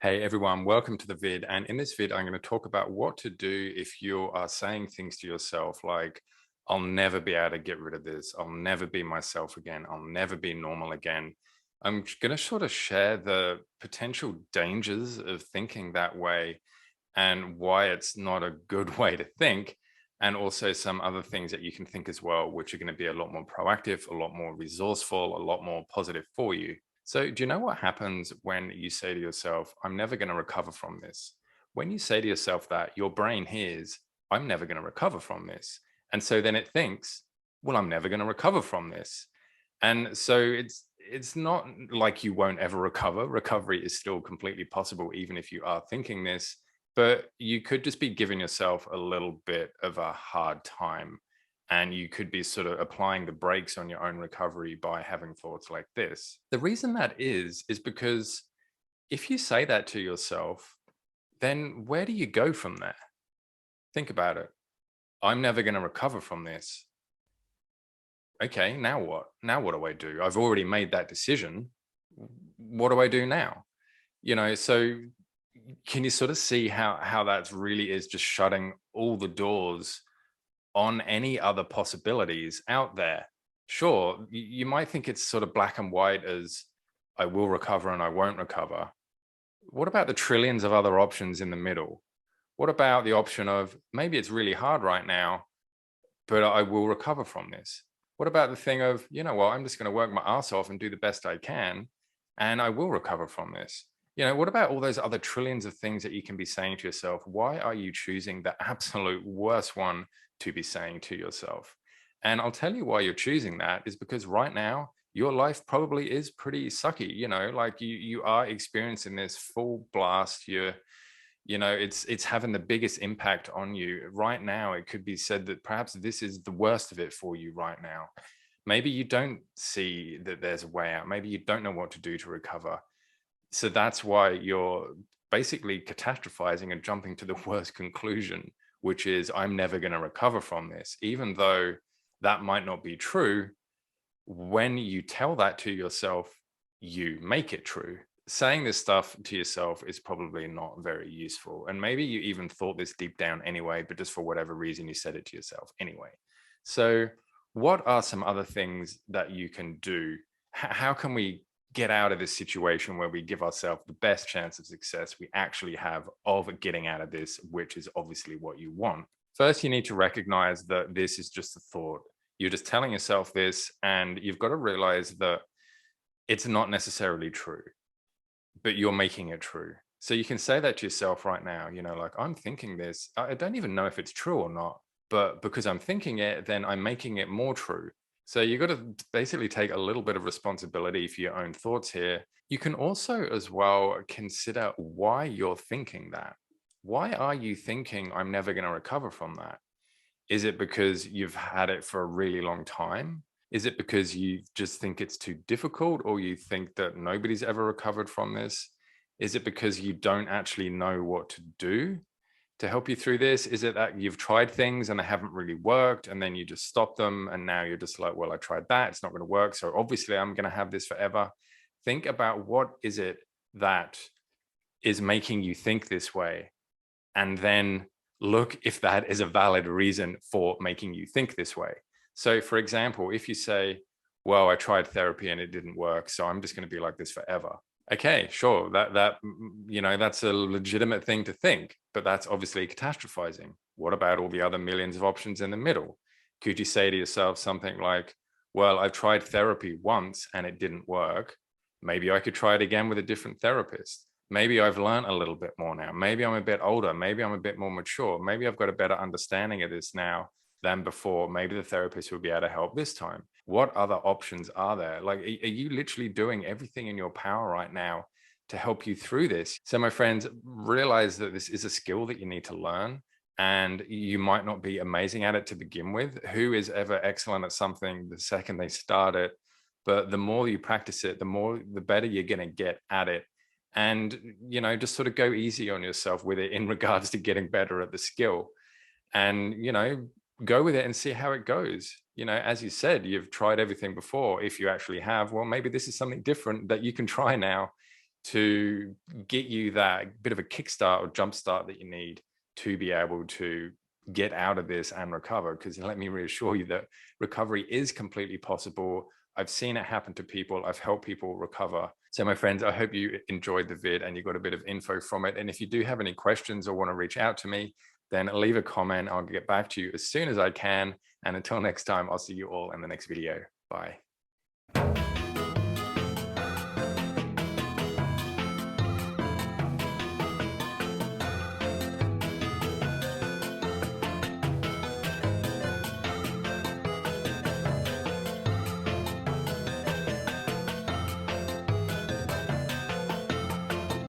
Hey everyone, welcome to the vid. And in this vid, I'm going to talk about what to do if you are saying things to yourself like, I'll never be able to get rid of this. I'll never be myself again. I'll never be normal again. I'm going to sort of share the potential dangers of thinking that way and why it's not a good way to think. And also some other things that you can think as well, which are going to be a lot more proactive, a lot more resourceful, a lot more positive for you. So, do you know what happens when you say to yourself, I'm never going to recover from this? When you say to yourself that, your brain hears, I'm never going to recover from this. And so then it thinks, well, I'm never going to recover from this. And so it's not like you won't ever recover. Recovery is still completely possible, even if you are thinking this, but you could just be giving yourself a little bit of a hard time. And you could be sort of applying the brakes on your own recovery by having thoughts like this. The reason that is because if you say that to yourself, then where do you go from there? Think about it. I'm never going to recover from this. Okay, now what? Now what do I do? I've already made that decision. What do I do now? So can you sort of see how that really is just shutting all the doors on any other possibilities out there? Sure, you might think it's sort of black and white as I will recover and I won't recover. What about the trillions of other options in the middle? What about the option of maybe it's really hard right now, but I will recover from this? What about the thing of, you know what, I'm just going to work my ass off and do the best I can, and I will recover from this? What about all those other trillions of things that you can be saying to yourself? Why are you choosing the absolute worst one to be saying to yourself? And I'll tell you why you're choosing that is because right now, your life probably is pretty sucky. Like you are experiencing this full blast. It's having the biggest impact on you right now. It could be said that perhaps this is the worst of it for you right now. Maybe you don't see that there's a way out. Maybe you don't know what to do to recover. So that's why you're basically catastrophizing and jumping to the worst conclusion, which is I'm never going to recover from this. Even though that might not be true, when you tell that to yourself, you make it true. Saying this stuff to yourself is probably not very useful. And maybe you even thought this deep down anyway, but just for whatever reason, you said it to yourself anyway. So, what are some other things that you can do? How can we get out of this situation where we give ourselves the best chance of success we actually have of getting out of this, which is obviously what you want? First, you need to recognize that this is just a thought. You're just telling yourself this, and you've got to realize that it's not necessarily true, but you're making it true. So you can say that to yourself right now, like I'm thinking this. I don't even know if it's true or not, but because I'm thinking it, then I'm making it more true. So you got to basically take a little bit of responsibility for your own thoughts here. You can also as well consider why you're thinking that. Why are you thinking I'm never going to recover from that? Is it because you've had it for a really long time? Is it because you just think it's too difficult, or you think that nobody's ever recovered from this? Is it because you don't actually know what to do to help you through this? Is it that you've tried things and they haven't really worked and then you just stop them and now you're just like, well, I tried that, it's not going to work, so obviously I'm going to have this forever? Think about what is it that is making you think this way, and then look if that is a valid reason for making you think this way. So, for example, if you say, well, I tried therapy and it didn't work, so I'm just going to be like this forever. Okay, sure, that's a legitimate thing to think, but that's obviously catastrophizing. What about all the other millions of options in the middle? Could you say to yourself something like, well, I've tried therapy once and it didn't work. Maybe I could try it again with a different therapist. Maybe I've learned a little bit more now. Maybe I'm a bit older. Maybe I'm a bit more mature. Maybe I've got a better understanding of this now than before. Maybe the therapist will be able to help this time. What other options are there? Like, are you literally doing everything in your power right now to help you through this? So, my friends, realize that this is a skill that you need to learn, and you might not be amazing at it to begin with. Who is ever excellent at something the second they start it? But the more you practice it, the better you're going to get at it. And just sort of go easy on yourself with it in regards to getting better at the skill. And go with it and see how it goes. As you said, you've tried everything before. If you actually have, well, maybe this is something different that you can try now. to get you that bit of a kickstart or jumpstart that you need to be able to get out of this and recover. Because let me reassure you that recovery is completely possible. I've seen it happen to people. I've helped people recover. So my friends, I hope you enjoyed the vid and you got a bit of info from it. And if you do have any questions or want to reach out to me, then leave a comment. I'll get back to you as soon as I can. And until next time, I'll see you all in the next video. Bye.